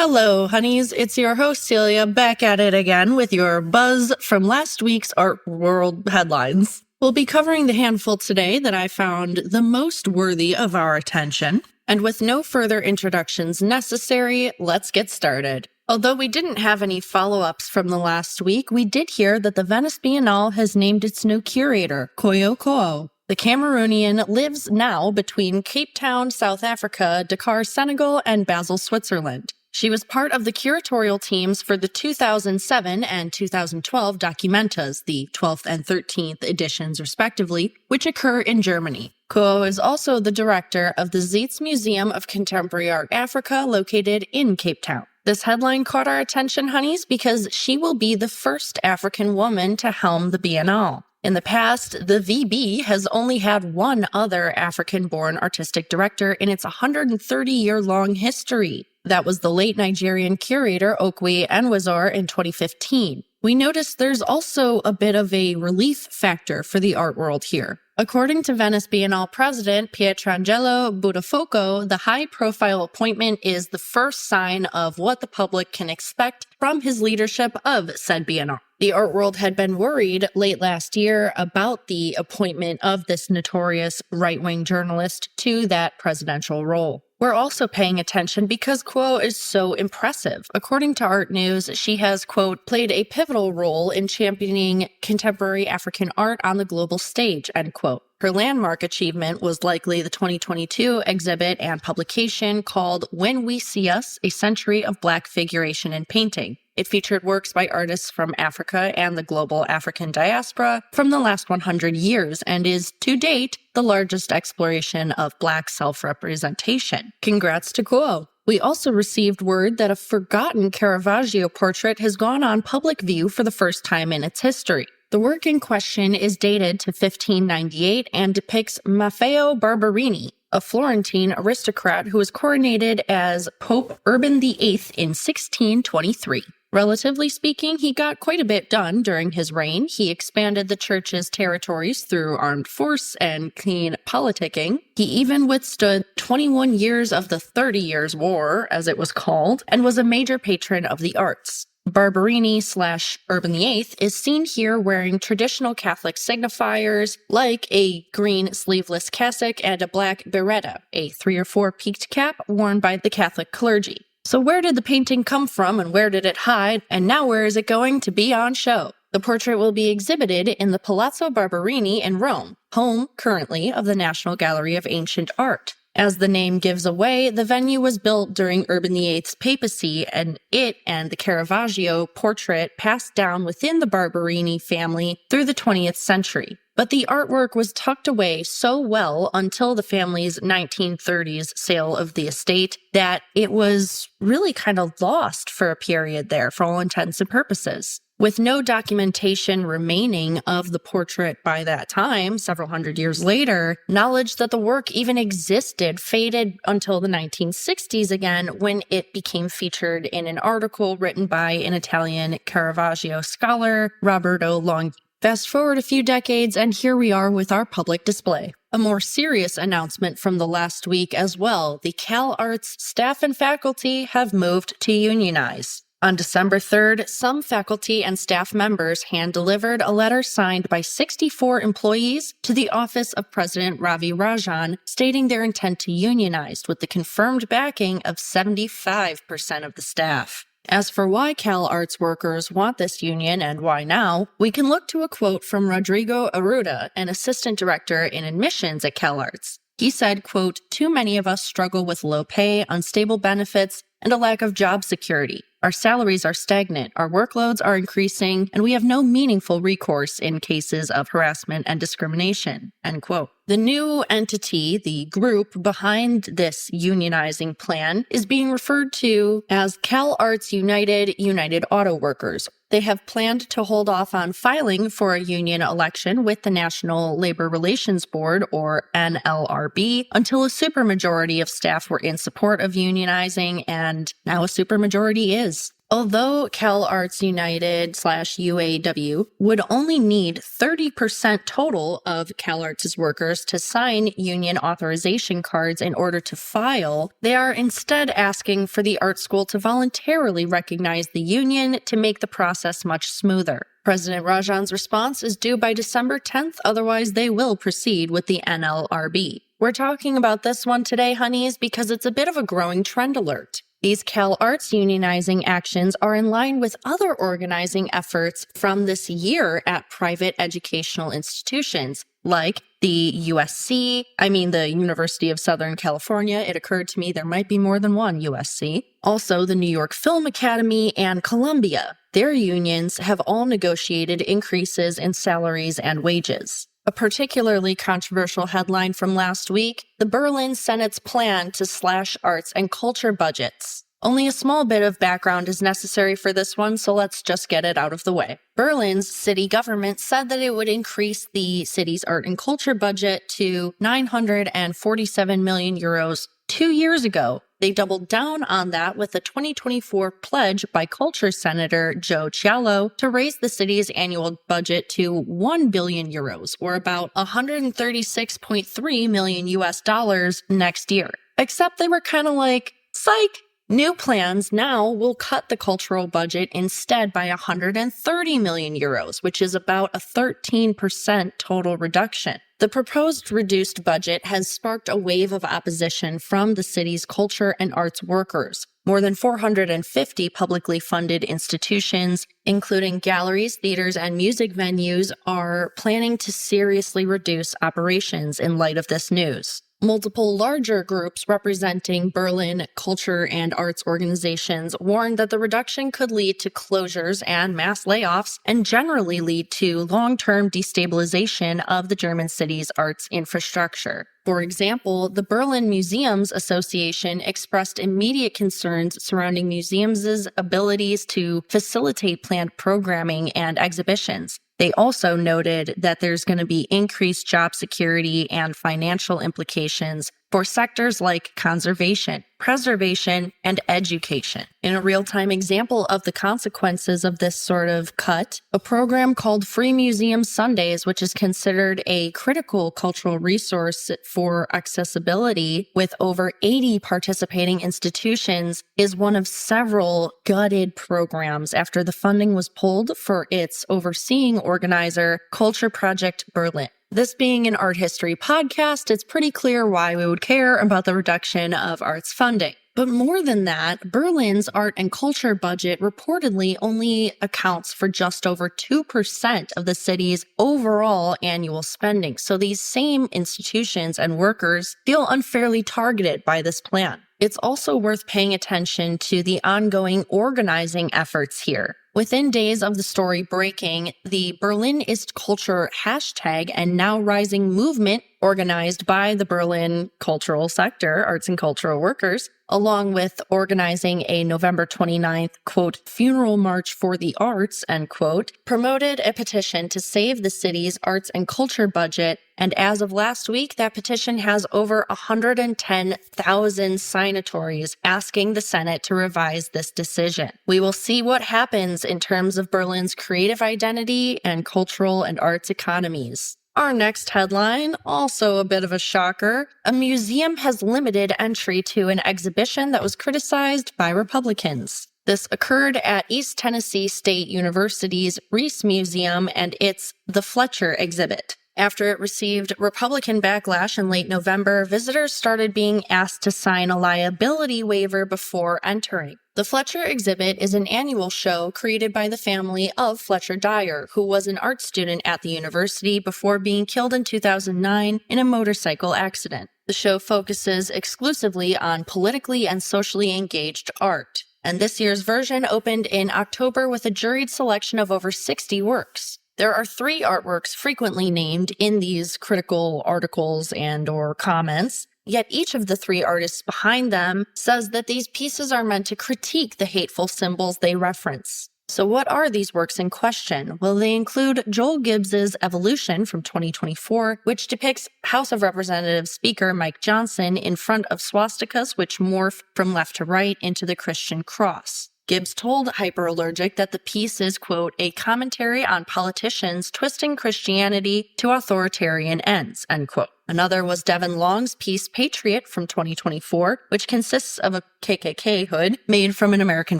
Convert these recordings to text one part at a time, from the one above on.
Hello, honeys. It's your host, Celia, back at it again with your buzz from last week's Art World headlines. We'll be covering the handful today that I found the most worthy of our attention. And with no further introductions necessary, let's get started. Although we didn't have any follow-ups from the last week, we did hear that the Venice Biennale has named its new curator, Koyo Ko'o. The Cameroonian lives now between Cape Town, South Africa, Dakar, Senegal, and Basel, Switzerland. She was part of the curatorial teams for the 2007 and 2012 Documentas, the 12th and 13th editions respectively, which occur in Germany. Ko'o is also the director of the Zeitz Museum of Contemporary Art Africa located in Cape Town. This headline caught our attention, honeys, because she will be the first African woman to helm the Biennale. In the past, the VB has only had one other African-born artistic director in its 130-year-long history. That was the late Nigerian curator Okwe Enwezor in 2015. We noticed there's also a bit of a relief factor for the art world here. According to Venice Biennale president Pietrangelo Buttafuoco, the high-profile appointment is the first sign of what the public can expect from his leadership of said Biennale. The art world had been worried late last year about the appointment of this notorious right-wing journalist to that presidential role. We're also paying attention because Ko'o is so impressive. According to Art News, she has, quote, played a pivotal role in championing contemporary African art on the global stage, end quote. Her landmark achievement was likely the 2022 exhibit and publication called When We See Us, A Century of Black Figuration in Painting. It featured works by artists from Africa and the global African diaspora from the last 100 years and is, to date, the largest exploration of Black self-representation. Congrats to Ko'o. We also received word that a forgotten Caravaggio portrait has gone on public view for the first time in its history. The work in question is dated to 1598 and depicts Maffeo Barberini, a Florentine aristocrat who was coronated as Pope Urban VIII in 1623. Relatively speaking, he got quite a bit done during his reign. He expanded the church's territories through armed force and clean politicking. He even withstood 21 years of the 30 Years' War, as it was called, and was a major patron of the arts. Barberini/Urban VIII is seen here wearing traditional Catholic signifiers like a green sleeveless cassock and a black biretta, a 3 or 4 peaked cap worn by the Catholic clergy. So where did the painting come from and where did it hide, and now where is it going to be on show? The portrait will be exhibited in the Palazzo Barberini in Rome, home currently of the National Gallery of Ancient Art. As the name gives away, the venue was built during Urban VIII's papacy, and it and the Caravaggio portrait passed down within the Barberini family through the 20th century. But the artwork was tucked away so well until the family's 1930s sale of the estate that it was really kind of lost for a period there for all intents and purposes. With no documentation remaining of the portrait by that time, several hundred years later, knowledge that the work even existed faded until the 1960s again when it became featured in an article written by an Italian Caravaggio scholar, Roberto Longhi. Fast forward a few decades, and here we are with our public display. A more serious announcement from the last week as well. The CalArts staff and faculty have moved to unionize. On December 3rd, some faculty and staff members hand-delivered a letter signed by 64 employees to the office of President Ravi Rajan, stating their intent to unionize with the confirmed backing of 75% of the staff. As for why CalArts workers want this union and why now, we can look to a quote from Rodrigo Arruda, an assistant director in admissions at CalArts. He said, quote, "Too many of us struggle with low pay, unstable benefits, and a lack of job security. Our salaries are stagnant, our workloads are increasing, and we have no meaningful recourse in cases of harassment and discrimination," end quote. The new entity, the group behind this unionizing plan, is being referred to as CalArts United Auto Workers. They have planned to hold off on filing for a union election with the National Labor Relations Board, or NLRB, until a supermajority of staff were in support of unionizing, and now a supermajority is. Although CalArts United / UAW would only need 30% total of CalArts' workers to sign union authorization cards in order to file, they are instead asking for the art school to voluntarily recognize the union to make the process much smoother. President Rajan's response is due by December 10th, otherwise they will proceed with the NLRB. We're talking about this one today, honeys, because it's a bit of a growing trend alert. These CalArts unionizing actions are in line with other organizing efforts from this year at private educational institutions, like the the University of Southern California. It occurred to me there might be more than one USC. Also, the New York Film Academy and Columbia. Their unions have all negotiated increases in salaries and wages. A particularly controversial headline from last week, the Berlin Senate's plan to slash arts and culture budgets. Only a small bit of background is necessary for this one, so let's just get it out of the way. Berlin's city government said that it would increase the city's art and culture budget to 947 million euros 2 years ago. They doubled down on that with a 2024 pledge by Culture Senator Joe Cialo to raise the city's annual budget to 1 billion euros, or about 136.3 million US dollars next year. Except they were kind of like, psych! New plans now will cut the cultural budget instead by 130 million euros, which is about a 13% total reduction. The proposed reduced budget has sparked a wave of opposition from the city's culture and arts workers. More than 450 publicly funded institutions, including galleries, theaters, and music venues, are planning to seriously reduce operations in light of this news. Multiple larger groups representing Berlin culture and arts organizations warned that the reduction could lead to closures and mass layoffs and generally lead to long-term destabilization of the German city's arts infrastructure. For example, the Berlin Museums Association expressed immediate concerns surrounding museums' abilities to facilitate planned programming and exhibitions. They also noted that there's going to be increased job security and financial implications for sectors like conservation, preservation, and education. In a real-time example of the consequences of this sort of cut, a program called Free Museum Sundays, which is considered a critical cultural resource for accessibility with over 80 participating institutions, is one of several gutted programs after the funding was pulled for its overseeing organizer, Culture Project Berlin. This being an art history podcast, it's pretty clear why we would care about the reduction of arts funding. But more than that, Berlin's art and culture budget reportedly only accounts for just over 2% of the city's overall annual spending. So these same institutions and workers feel unfairly targeted by this plan. It's also worth paying attention to the ongoing organizing efforts here. Within days of the story breaking, the Berlin ist Culture hashtag and Now Rising movement, organized by the Berlin cultural sector, arts and cultural workers, along with organizing a November 29th, quote, funeral march for the arts, end quote, promoted a petition to save the city's arts and culture budget. And as of last week, that petition has over 110,000 signatories asking the Senate to revise this decision. We will see what happens in terms of Berlin's creative identity and cultural and arts economies. Our next headline, also a bit of a shocker. A museum has limited entry to an exhibition that was criticized by Republicans. This occurred at East Tennessee State University's Reese Museum and its The Fletcher exhibit. After it received Republican backlash in late November, visitors started being asked to sign a liability waiver before entering. The Fletcher exhibit is an annual show created by the family of Fletcher Dyer, who was an art student at the university before being killed in 2009 in a motorcycle accident. The show focuses exclusively on politically and socially engaged art. And this year's version opened in October with a juried selection of over 60 works. There are 3 artworks frequently named in these critical articles and/or comments, yet each of the 3 artists behind them says that these pieces are meant to critique the hateful symbols they reference. So what are these works in question? Well, they include Joel Gibbs's Evolution from 2024, which depicts House of Representatives Speaker Mike Johnson in front of swastikas which morph from left to right into the Christian cross. Gibbs told Hyperallergic that the piece is, quote, a commentary on politicians twisting Christianity to authoritarian ends, end quote. Another was Devin Long's piece Patriot from 2024, which consists of a KKK hood made from an American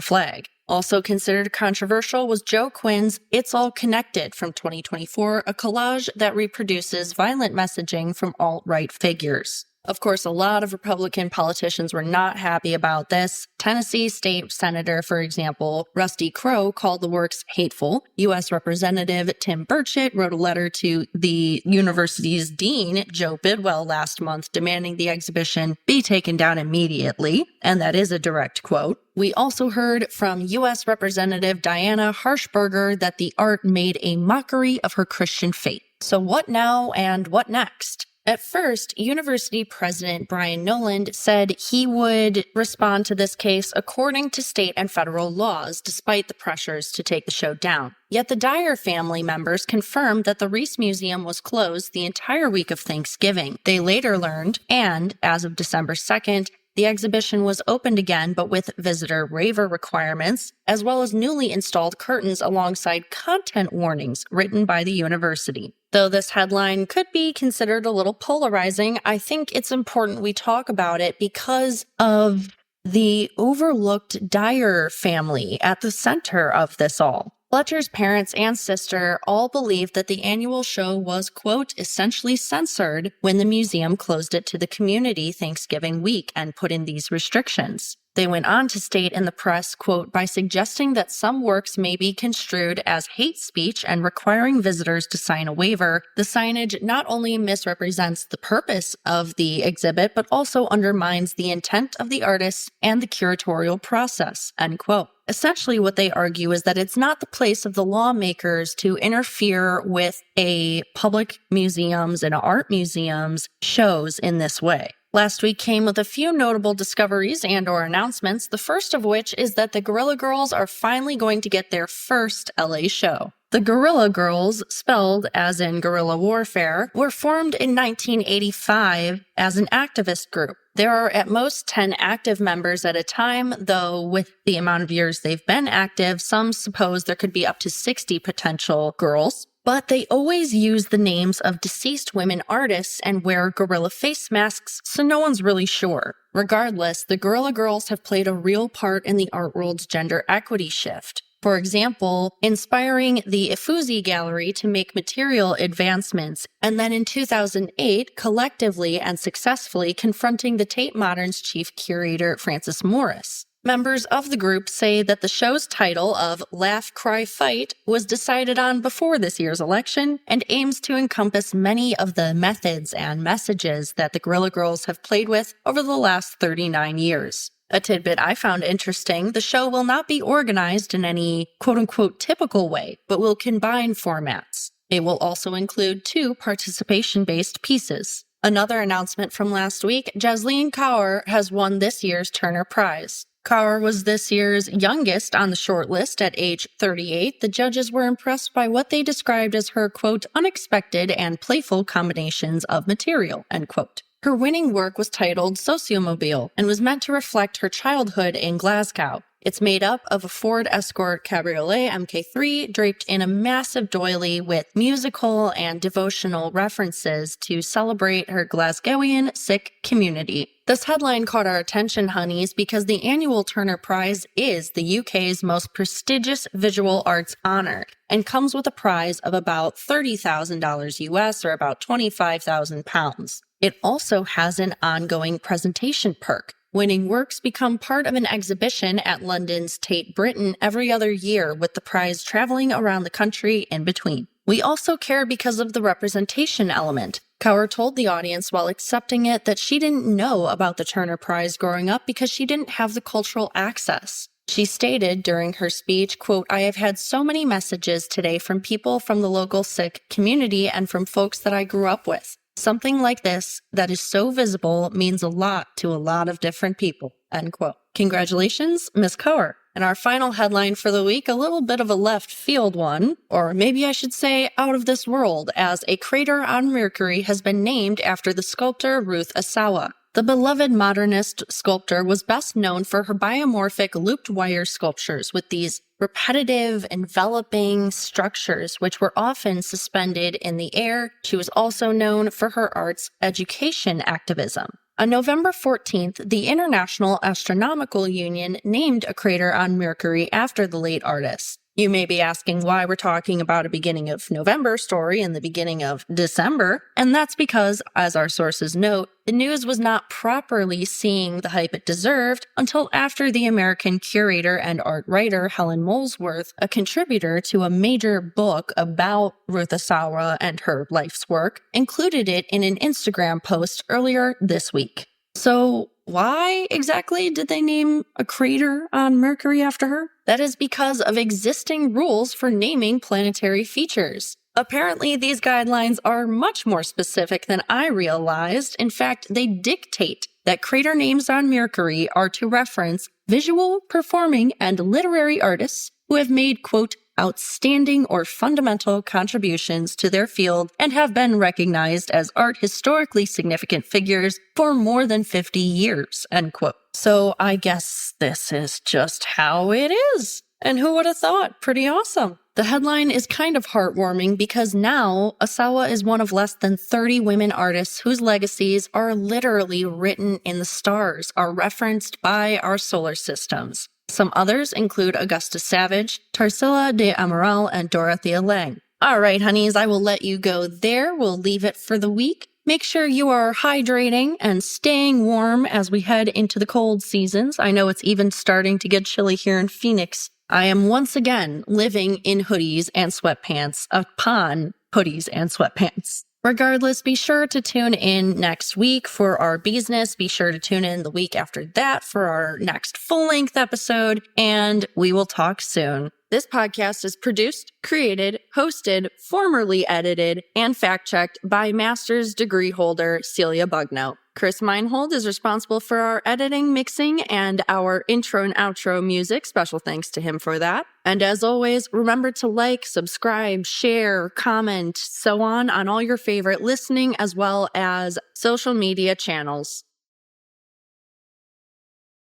flag. Also considered controversial was Joe Quinn's It's All Connected from 2024, a collage that reproduces violent messaging from alt-right figures. Of course, a lot of Republican politicians were not happy about this. Tennessee State Senator, for example, Rusty Crowe, called the works hateful. U.S. Representative Tim Burchett wrote a letter to the university's dean, Joe Bidwell, last month, demanding the exhibition be taken down immediately. And that is a direct quote. We also heard from U.S. Representative Diana Harshberger that the art made a mockery of her Christian faith. So what now and what next? At first, University President Brian Noland said he would respond to this case according to state and federal laws, despite the pressures to take the show down. Yet the Dyer family members confirmed that the Reese Museum was closed the entire week of Thanksgiving. They later learned, and as of December 2nd, the exhibition was opened again, but with visitor waiver requirements, as well as newly installed curtains alongside content warnings written by the university. Though this headline could be considered a little polarizing, I think it's important we talk about it because of the overlooked Dyer family at the center of this all. Fletcher's parents and sister all believed that the annual show was, quote, essentially censored when the museum closed it to the community Thanksgiving week and put in these restrictions. They went on to state in the press, quote, by suggesting that some works may be construed as hate speech and requiring visitors to sign a waiver, the signage not only misrepresents the purpose of the exhibit, but also undermines the intent of the artists and the curatorial process, end quote. Essentially, what they argue is that it's not the place of the lawmakers to interfere with a public museum's and art museum's shows in this way. Last week came with a few notable discoveries and/or announcements, the first of which is that the Guerrilla Girls are finally going to get their first LA show. The Guerrilla Girls, spelled as in guerrilla warfare, were formed in 1985 as an activist group. There are at most 10 active members at a time, though with the amount of years they've been active, some suppose there could be up to 60 potential girls. But they always use the names of deceased women artists and wear gorilla face masks, so no one's really sure. Regardless, the Guerrilla Girls have played a real part in the art world's gender equity shift. For example, inspiring the Uffizi Gallery to make material advancements, and then in 2008, collectively and successfully confronting the Tate Modern's chief curator, Francis Morris. Members of the group say that the show's title of Laugh, Cry, Fight was decided on before this year's election and aims to encompass many of the methods and messages that the Guerrilla Girls have played with over the last 39 years. A tidbit I found interesting, the show will not be organized in any quote-unquote typical way, but will combine formats. It will also include 2 participation-based pieces. Another announcement from last week, Jasleen Kaur has won this year's Turner Prize. Kaur was this year's youngest on the shortlist at age 38. The judges were impressed by what they described as her, quote, unexpected and playful combinations of material, end quote. Her winning work was titled Sociomobile and was meant to reflect her childhood in Glasgow. It's made up of a Ford Escort Cabriolet Mk3 draped in a massive doily with musical and devotional references to celebrate her Glasgowian Sikh community. This headline caught our attention, honeys, because the annual Turner Prize is the UK's most prestigious visual arts honor and comes with a prize of about $30,000 US or about £25,000. It also has an ongoing presentation perk. Winning works become part of an exhibition at London's Tate Britain every other year, with the prize traveling around the country in between. We also care because of the representation element. Kaur told the audience while accepting it that she didn't know about the Turner Prize growing up because she didn't have the cultural access. She stated during her speech, quote, I have had so many messages today from people from the local Sikh community and from folks that I grew up with. Something like this that is so visible means a lot to a lot of different people, end quote. Congratulations, Ms. Kaur. And our final headline for the week, a little bit of a left field one, or maybe I should say out of this world, as a crater on Mercury has been named after the sculptor Ruth Asawa. The beloved modernist sculptor was best known for her biomorphic looped wire sculptures with these repetitive, enveloping structures which were often suspended in the air. She was also known for her arts education activism. On November 14th, the International Astronomical Union named a crater on Mercury after the late artist. You may be asking why we're talking about a beginning of November story in the beginning of December, and that's because, as our sources note, the news was not properly seeing the hype it deserved until after the American curator and art writer Helen Molesworth, a contributor to a major book about Ruth Asawa and her life's work, included it in an Instagram post earlier this week. So, why exactly did they name a crater on Mercury after her? That is because of existing rules for naming planetary features. Apparently, these guidelines are much more specific than I realized. In fact, they dictate that crater names on Mercury are to reference visual, performing, and literary artists who have made, quote, outstanding or fundamental contributions to their field and have been recognized as art historically significant figures for more than 50 years, end quote. So I guess this is just how it is. And who would have thought? Pretty awesome. The headline is kind of heartwarming because now Asawa is one of less than 30 women artists whose legacies are literally written in the stars, are referenced by our solar systems. Some others include Augusta Savage, Tarsila de Amaral, and Dorothea Lange. All right, honeys, I will let you go there. We'll leave it for the week. Make sure you are hydrating and staying warm as we head into the cold seasons. I know it's even starting to get chilly here in Phoenix. I am once again living in hoodies and sweatpants upon hoodies and sweatpants. Regardless, be sure to tune in next week for our Beesness. Be sure to tune in the week after that for our next full-length episode, and we will talk soon. This podcast is produced, created, hosted, formerly edited, and fact-checked by master's degree holder Celia Bugno. Chris Meinhold is responsible for our editing, mixing, and our intro and outro music. Special thanks to him for that. And as always, remember to like, subscribe, share, comment, so on all your favorite listening as well as social media channels.